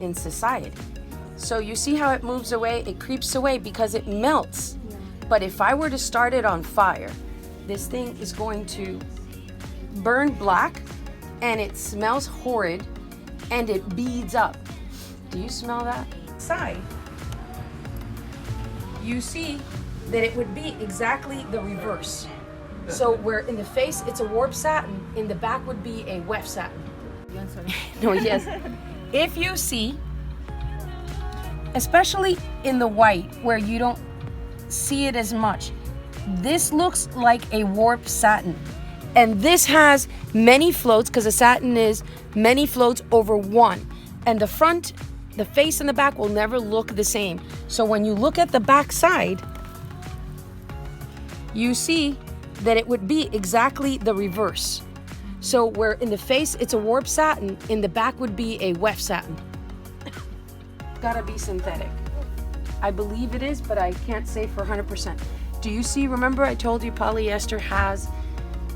in society. So you see how it moves away, it creeps away because it melts. But if I were to start it on fire, this thing is going to burn black, and it smells horrid, and it beads up. Do you smell that? Side, you see that it would be exactly the reverse. So where in the face it's a warp satin, in the back would be a weft satin. No, yes. If you see, especially in the white where you don't see it as much, this looks like a warp satin. And this has many floats because a satin is many floats over one. And the front, the face and the back will never look the same. So when you look at the back side, you see that it would be exactly the reverse. So where in the face it's a warp satin, in the back would be a weft satin. Gotta be synthetic. I believe it is, but I can't say for 100%. Do you see, remember I told you polyester has,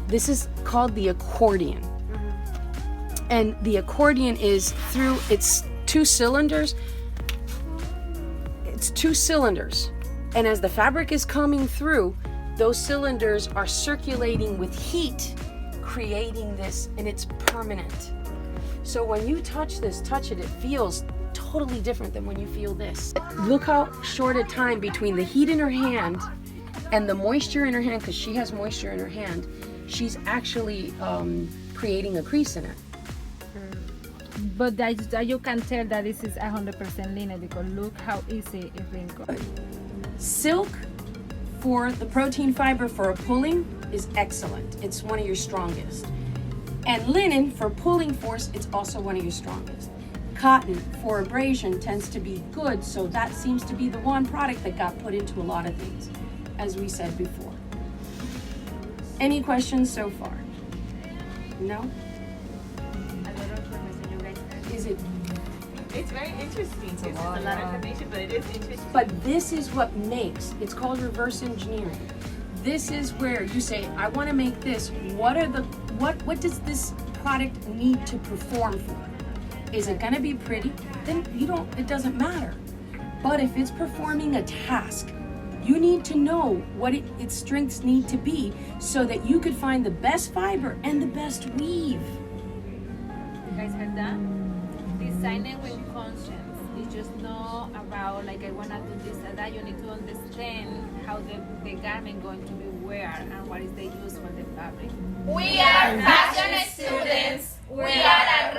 this is called the accordion. And the accordion is through its two cylinders. It's two cylinders. And as the fabric is coming through, those cylinders are circulating with heat, creating this, and it's permanent. So when you touch it, it feels totally different than when you feel this. Look how short a time between the heat in her hand and the moisture in her hand, because she has moisture in her hand, she's actually creating a crease in it. But that you can tell that this is 100% linen because look how easy it wrinkles. Silk for the protein fiber for a pulling is excellent. It's one of your strongest. And linen for pulling force, it's also one of your strongest. Cotton for abrasion tends to be good, so that seems to be the one product that got put into a lot of things, as we said before. Any questions so far? No? Is it? It's very interesting. It's a lot of information, but it is interesting. But this is what makes, it's called reverse engineering. This is where you say, I want to make this. What does this product need to perform for? Is it going to be pretty? Then it doesn't matter. But if it's performing a task, you need to know what its strengths need to be so that you could find the best fiber and the best weave. You guys heard that? Designing with conscience. It's just not about like I wanna do this and that. You need to understand how the garment going to be wear and what is the use for the fabric. We are fashion students. We are a